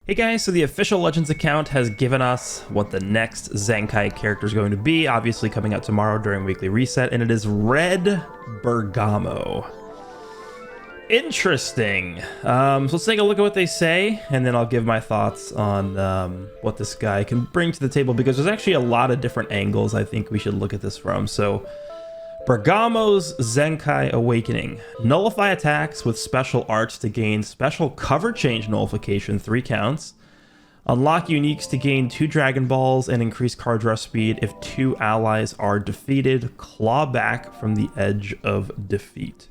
Hey guys, so the official Legends account has given us what the next Zenkai character is going to be, obviously coming out tomorrow during Weekly Reset, and it is Red Bergamo. Interesting. So let's take a look at what they say, and then I'll give my thoughts on what this guy can bring to the table, because there's actually a lot of different angles I think we should look at this from. So, Bergamo's Zenkai Awakening. Nullify attacks with special arts to gain special cover change nullification, 3 counts. Unlock uniques to gain 2 Dragon Balls and increase card draw speed if 2 allies are defeated. Claw back from the edge of defeat.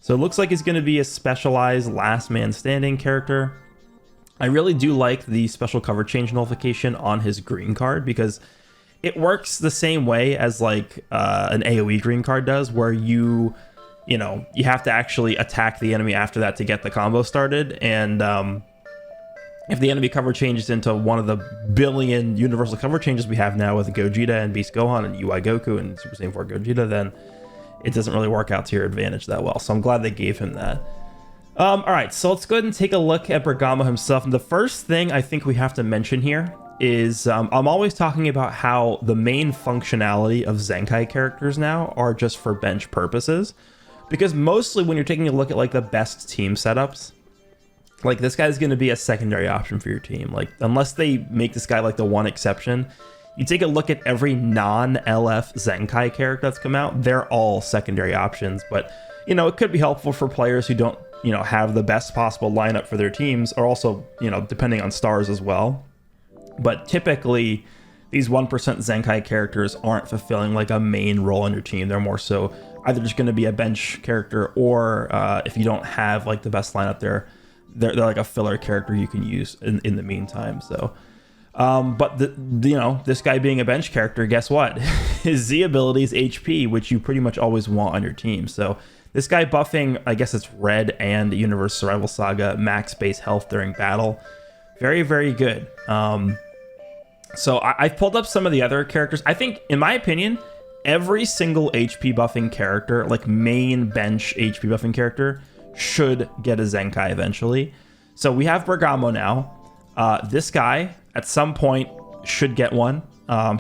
So it looks like he's going to be a specialized last man standing character. I really do like the special cover change nullification on his green card, because it works the same way as like an AoE green card does, where you have to actually attack the enemy after that to get the combo started. And if the enemy cover changes into one of the billion universal cover changes we have now with Gogeta and Beast Gohan and UI Goku and Super Saiyan 4 Gogeta, then it doesn't really work out to your advantage that well. So I'm glad they gave him that. All right, so let's go ahead and take a look at Bergamo himself. And the first thing I think we have to mention here is I'm always talking about how the main functionality of Zenkai characters now are just for bench purposes, because mostly when you're taking a look at like the best team setups, like this guy's going to be a secondary option for your team. Like unless they make this guy like the one exception, you take a look at every non-LF Zenkai character that's come out, they're all secondary options. But it could be helpful for players who don't have the best possible lineup for their teams, or also depending on stars as well. But typically, these 1% Zenkai characters aren't fulfilling like a main role on your team. They're more so either just going to be a bench character, or if you don't have like the best lineup, they're like a filler character you can use in the meantime. So, but this guy being a bench character, guess what? His Z ability is HP, which you pretty much always want on your team. So this guy buffing, I guess it's Red and Universe Survival Saga max base health during battle. Very, very good. So I've pulled up some of the other characters. I think, in my opinion, every single HP buffing character, like main bench HP buffing character, should get a Zenkai eventually. So we have Bergamo now. This guy, at some point, should get one.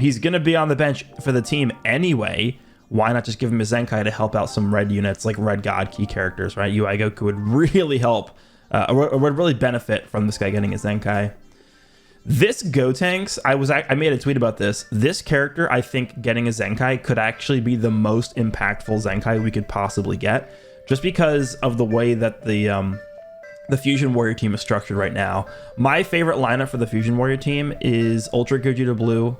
He's going to be on the bench for the team anyway. Why not just give him a Zenkai to help out some red units, like red god key characters, right? UI Goku would really help, or would really benefit from this guy getting a Zenkai. This Gotenks, I made a tweet about this. This character, I think getting a Zenkai could actually be the most impactful Zenkai we could possibly get, just because of the way that the Fusion Warrior team is structured right now. My favorite lineup for the Fusion Warrior team is Ultra Gogeta Blue,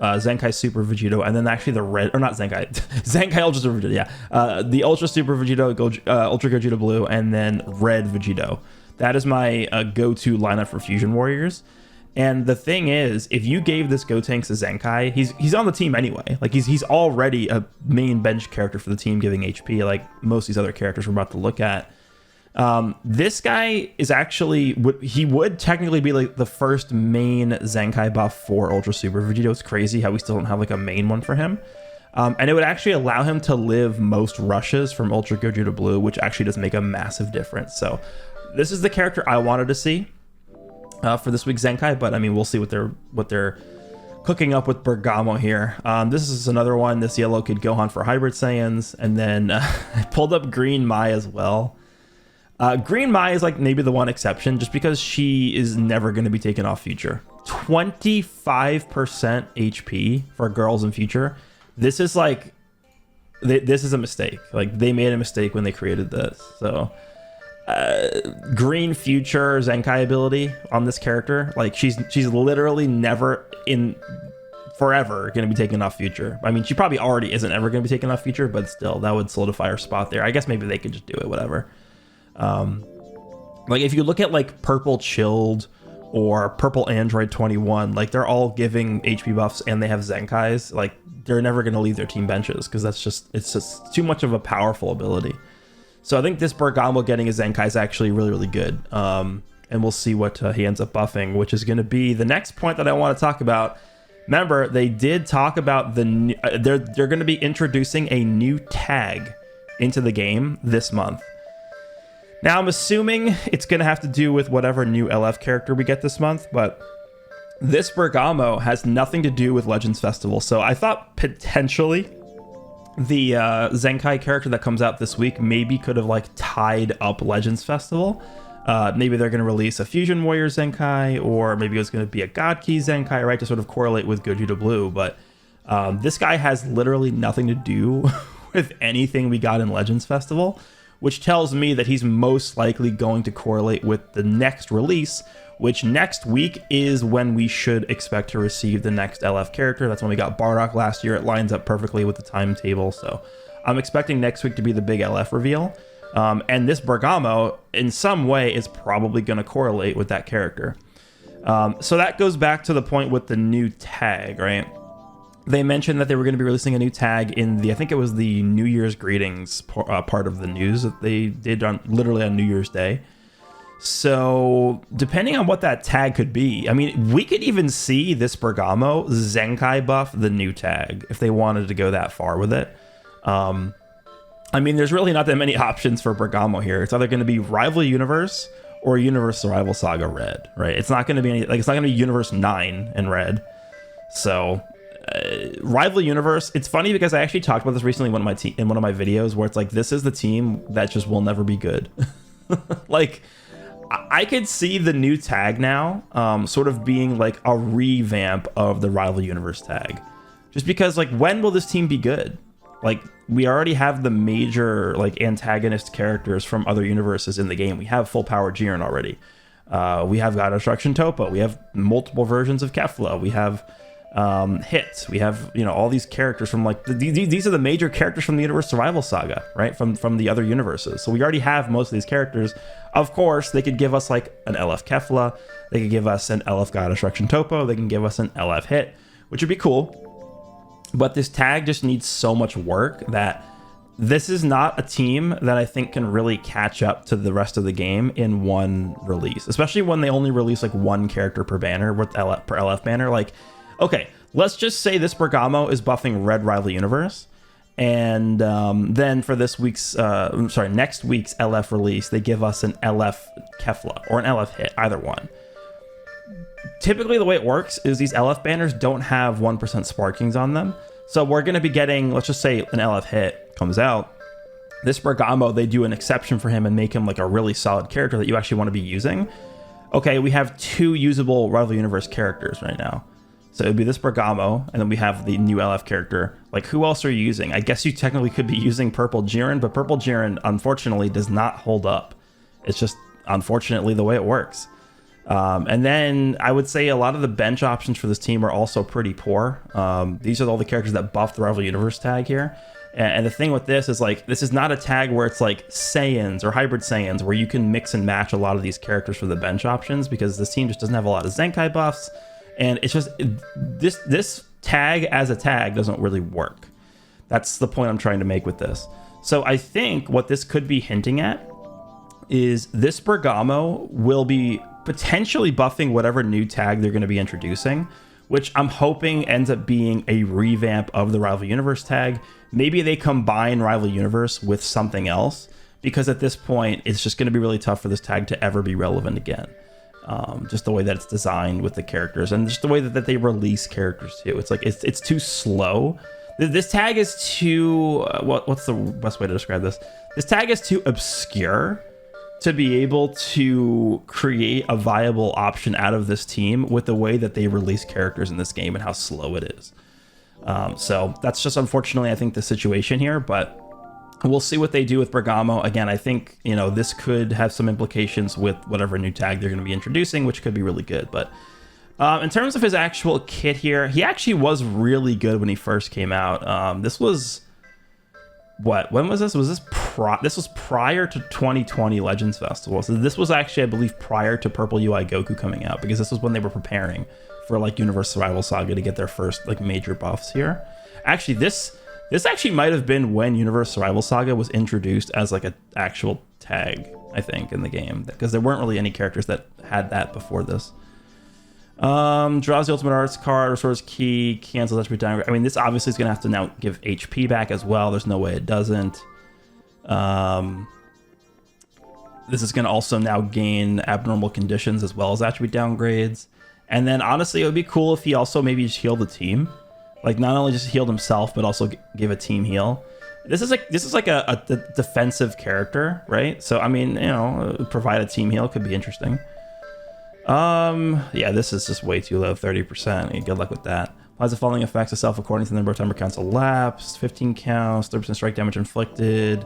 Zenkai Super Vegito, and then actually the red, or not Zenkai, Zenkai Ultra Super Vegito, yeah. The Ultra Super Vegito, Ultra Gogeta Blue, and then Red Vegito. That is my go-to lineup for Fusion Warriors. And the thing is, if you gave this Gotenks a Zenkai, he's on the team anyway. Like he's already a main bench character for the team, giving HP, like most of these other characters we're about to look at. This guy is actually, he would technically be like the first main Zenkai buff for Ultra Super Vegito. It's crazy how we still don't have like a main one for him. And it would actually allow him to live most rushes from Ultra Gogeta Blue, which actually does make a massive difference. So this is the character I wanted to see for this week's Zenkai, but I mean, we'll see what they're cooking up with Bergamo here. This is another one, this Yellow Kid Gohan for Hybrid Saiyans, and then I pulled up Green Mai as well. Green Mai is like maybe the one exception, just because she is never going to be taken off Future. 25% HP for girls in Future. This is like, this is a mistake. Like they made a mistake when they created this. So Green Future Zenkai ability on this character, like she's literally never in forever going to be taken off Future. I mean, she probably already isn't ever going to be taken off Future, but still that would solidify her spot there. I guess maybe they could just do it, whatever. Like if you look at like Purple Chilled or Purple Android 21, like they're all giving HP buffs and they have Zenkais. Like they're never going to leave their team benches, because it's just too much of a powerful ability. So I think this Bergamo getting a Zenkai is actually really, really good. And we'll see what he ends up buffing, which is going to be the next point that I want to talk about. Remember, they did talk about they're going to be introducing a new tag into the game this month. Now, I'm assuming it's going to have to do with whatever new LF character we get this month, but this Bergamo has nothing to do with Legends Festival. So I thought potentially the ZENKAI character that comes out this week maybe could have like tied up Legends Festival. Maybe they're going to release a Fusion Warrior ZENKAI, or maybe it's going to be a God Key ZENKAI, right, to sort of correlate with Gogeta Blue. But this guy has literally nothing to do with anything we got in Legends Festival, which tells me that he's most likely going to correlate with the next release, which next week is when we should expect to receive the next LF character. That's when we got Bardock last year. It lines up perfectly with the timetable. So I'm expecting next week to be the big LF reveal. And this Bergamo, in some way, is probably going to correlate with that character. So that goes back to the point with the new tag, right? They mentioned that they were going to be releasing a new tag in the, I think it was the New Year's greetings part of the news that they did literally on New Year's Day. So depending on what that tag could be, I mean, we could even see this Bergamo ZENKAI buff the new tag if they wanted to go that far with it. I mean, there's really not that many options for Bergamo here. It's either going to be Rival Universe or Universe Survival Saga Red, right? It's not going to be it's not going to be Universe 9 in Red. So Rival Universe, it's funny because I actually talked about this recently in one of my videos where it's like, this is the team that just will never be good. Like, I could see the new tag now sort of being like a revamp of the Rival Universe tag. Just because, like, when will this team be good? Like, we already have the major, like, antagonist characters from other universes in the game. We have full power Jiren already. We have God Destruction Toppo. We have multiple versions of Kefla. We have Hit. We have, you know, all these characters from, like, these are the major characters from the Universe Survival Saga, right? From the other universes. So we already have most of these characters. Of course, they could give us, like, an LF Kefla. They could give us an LF God Destruction Toppo. They can give us an LF Hit, which would be cool. But this tag just needs so much work that this is not a team that I think can really catch up to the rest of the game in one release, especially when they only release like one character per banner with per LF banner. Like, okay, let's just say this Bergamo is buffing Red Rival Universe, and then for this week's, next week's LF release, they give us an LF Kefla or an LF Hit, either one. Typically, the way it works is these LF banners don't have 1% sparkings on them. So we're going to be getting, let's just say an LF Hit comes out. This Bergamo, they do an exception for him and make him like a really solid character that you actually want to be using. Okay, we have two usable Rival Universe characters right now. So it would be this Bergamo, and then we have the new LF character. Like, who else are you using? I guess you technically could be using Purple Jiren, but Purple Jiren, unfortunately, does not hold up. It's just, unfortunately, the way it works. And then I would say a lot of the bench options for this team are also pretty poor. These are all the characters that buff the Rival Universe tag here. And the thing with this is, like, this is not a tag where it's like Saiyans or Hybrid Saiyans where you can mix and match a lot of these characters for the bench options, because this team just doesn't have a lot of ZENKAI buffs. And it's just, this tag as a tag doesn't really work. That's the point I'm trying to make with this. So I think what this could be hinting at is this Bergamo will be potentially buffing whatever new tag they're going to be introducing, which I'm hoping ends up being a revamp of the Rival Universe tag. Maybe they combine Rival Universe with something else, because at this point, it's just going to be really tough for this tag to ever be relevant again. Just the way that it's designed with the characters, and just the way that they release characters too. It's like, it's too slow. This tag is too, what's the best way to describe this? This tag is too obscure to be able to create a viable option out of this team with the way that they release characters in this game and how slow it is. So that's just, unfortunately, I think, the situation here, but we'll see what they do with Bergamo. Again, I think, you know, this could have some implications with whatever new tag they're going to be introducing, which could be really good. But in terms of his actual kit here, he actually was really good when he first came out. This was, when was this? This was prior to 2020 Legends Festival. So this was actually, I believe, prior to Purple UI Goku coming out, because this was when they were preparing for, like, Universe Survival Saga to get their first, like, major buffs here. Actually, this actually might have been when Universe Survival Saga was introduced as, like, an actual tag, I think, in the game, because there weren't really any characters that had that before this. Draws the Ultimate Arts card, restores key, cancels HP down. I mean, this obviously is going to have to now give HP back as well. There's no way it doesn't. This is going to also now gain abnormal conditions as well as attribute downgrades. And then honestly, it would be cool if he also maybe just healed the team. Like not only just healed himself, but also give a team heal. This is like a defensive character, right? So I mean, you know, provide a team heal could be interesting. Yeah, this is just way too low, 30%. Good luck with that. Applies the following effects of self according to the number of timer counts elapsed, 15 counts, 30% strike damage inflicted.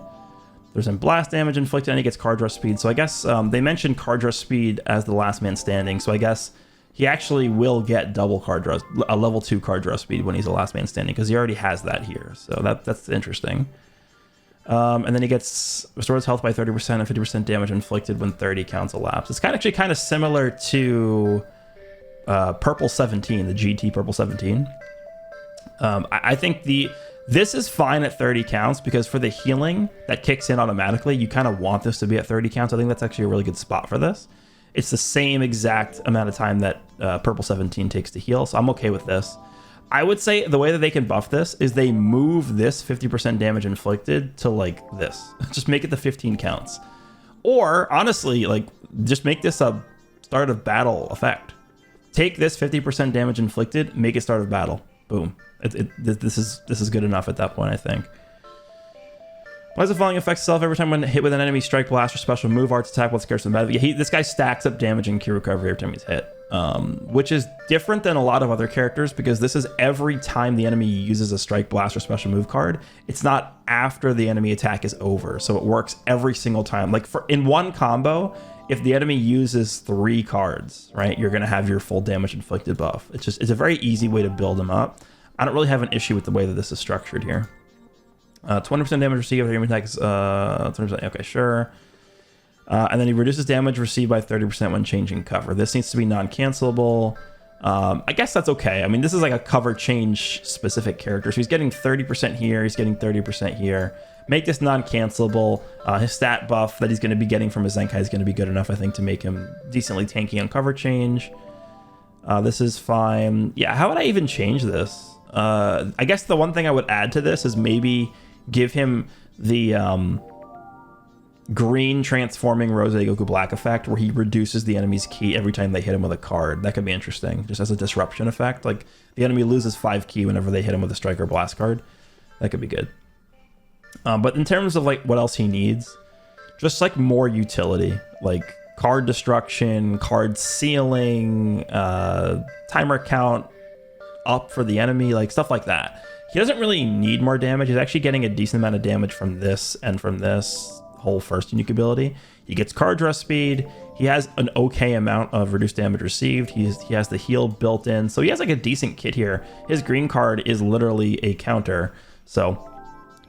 There's some blast damage inflicted, and he gets card draw speed. So I guess they mentioned card draw speed as the last man standing. So I guess he actually will get double card draws, a level 2 card draw speed when he's the last man standing, because he already has that here. So that's interesting. And then he gets restores health by 30% and 50% damage inflicted when 30 counts elapse. It's actually kind of similar to Purple 17, the GT Purple 17. I think this is fine at 30 counts because for the healing that kicks in automatically, you kind of want this to be at 30 counts. I think that's actually a really good spot for this. It's the same exact amount of time that Purple 17 takes to heal, so I'm okay with this. I would say the way that they can buff this is they move this 50% damage inflicted to like this. Just make it the 15 counts. Or honestly, like just make this a start of battle effect. Take this 50% damage inflicted, make it start of battle. Boom. This is good enough at that point, I think. Applies the following effects itself every time when hit with an enemy, strike, blast, or special move, arts attack while scarce in battle. This guy stacks up damage and key recovery every time he's hit, which is different than a lot of other characters because this is every time the enemy uses a strike, blast, or special move card. It's not after the enemy attack is over, so it works every single time. Like in one combo, if the enemy uses 3 cards, right, you're gonna have your full damage inflicted buff. It's a very easy way to build them up. I don't really have an issue with the way that this is structured here. 20% damage received after human attack is 20%. Okay, sure. And then he reduces damage received by 30% when changing cover. This needs to be non-cancelable. I guess that's okay. I mean, this is like a cover change specific character. So he's getting 30% here. He's getting 30% here. Make this non-cancelable. His stat buff that he's going to be getting from his Zenkai is going to be good enough, I think, to make him decently tanky on cover change. This is fine. Yeah, how would I even change this? I guess the one thing I would add to this is maybe give him the green transforming Rose Goku Black effect where he reduces the enemy's ki every time they hit him with a card. That could be interesting, just as a disruption effect. Like the enemy loses 5 ki whenever they hit him with a strike or blast card. That could be good. But in terms of like what else he needs, just like more utility, like card destruction, card sealing, timer count up for the enemy, like stuff like that. He doesn't really need more damage. He's actually getting a decent amount of damage from this and from this whole first unique ability. He gets card draw speed. He has an okay amount of reduced damage received. He has the heal built in. So he has like a decent kit here. His green card is literally a counter. So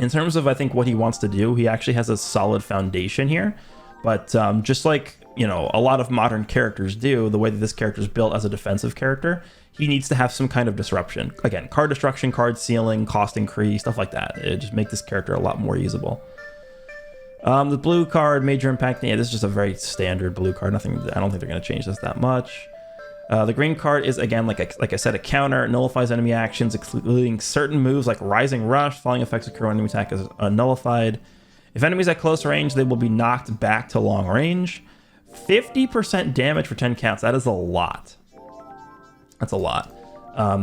in terms of, I think, what he wants to do, he actually has a solid foundation here. But just like, you know, a lot of modern characters do, the way that this character is built as a defensive character, he needs to have some kind of disruption. Again, card destruction, card sealing, cost increase, stuff like that. It just make this character a lot more usable. The blue card, major impact. Yeah, this is just a very standard blue card. Nothing. I don't think they're going to change this that much. The green card is, again, like I said, a counter. It nullifies enemy actions, including certain moves like Rising Rush. Falling effects occur when enemy attack is nullified. If enemies at close range, they will be knocked back to long range. 50% damage for 10 counts. That is a lot. That's a lot.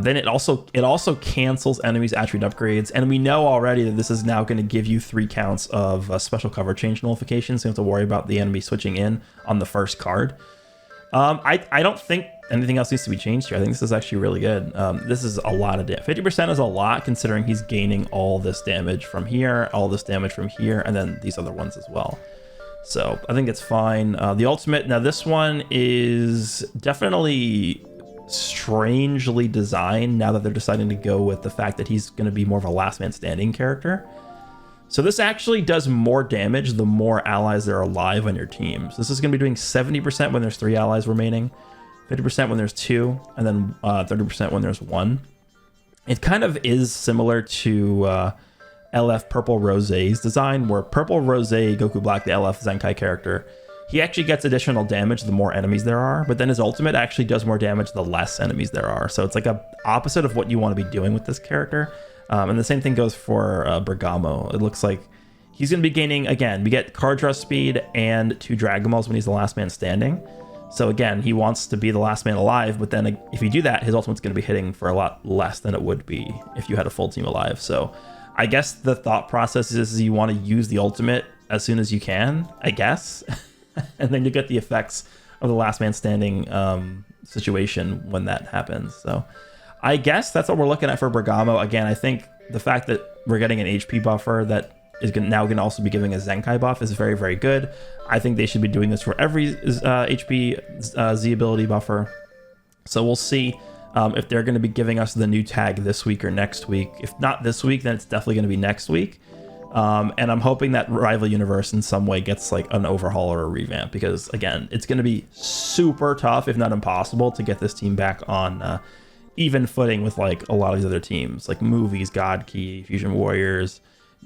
Then it also cancels enemies' attribute upgrades, and we know already that this is now going to give you 3 counts of special cover change nullification, so you don't have to worry about the enemy switching in on the first card. I don't think anything else needs to be changed here. I think this is actually really good. This is a lot of damage. 50% is a lot considering he's gaining all this damage from here, all this damage from here, and then these other ones as well. So I think it's fine. The ultimate, now this one is definitely strangely designed now that they're deciding to go with the fact that he's going to be more of a last man standing character. So this actually does more damage the more allies that are alive on your team. So this is going to be doing 70% when there's 3 allies remaining, 50% when there's 2, and then 30% when there's 1. It kind of is similar to LF Purple Rose's design, where Purple Rose Goku Black, the LF Zenkai character, he actually gets additional damage the more enemies there are, but then his ultimate actually does more damage the less enemies there are. So it's like a opposite of what you want to be doing with this character. And the same thing goes for Bergamo. It looks like he's going to be gaining, again, we get card draw speed and 2 Dragomals when he's the last man standing. So again, he wants to be the last man alive, but then if you do that, his ultimate's going to be hitting for a lot less than it would be if you had a full team alive. So I guess the thought process is you want to use the ultimate as soon as you can, I guess. And then you get the effects of the last man standing situation when that happens. So I guess that's what we're looking at for Bergamo. Again, I think the fact that we're getting an HP buffer that is now going to also be giving a Zenkai buff is very, very good. I think they should be doing this for every HP Z ability buffer. So we'll see if they're going to be giving us the new tag this week or next week. If not this week, then it's definitely going to be next week. And I'm hoping that Rival Universe in some way gets like an overhaul or a revamp, because again, it's going to be super tough, if not impossible, to get this team back on even footing with like a lot of these other teams, like Movies, God Key, Fusion Warriors,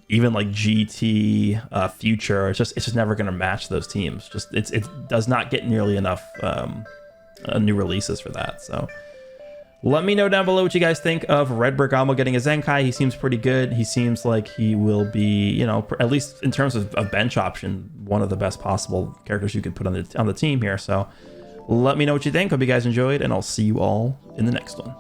even like GT, Future. It's just never going to match those teams. Just it does not get nearly enough new releases for that. So let me know down below what you guys think of Red Bergamo getting a Zenkai. He seems pretty good. He seems like he will be, you know, at least in terms of a bench option, one of the best possible characters you could put on the team here. So let me know what you think. Hope you guys enjoyed, and I'll see you all in the next one.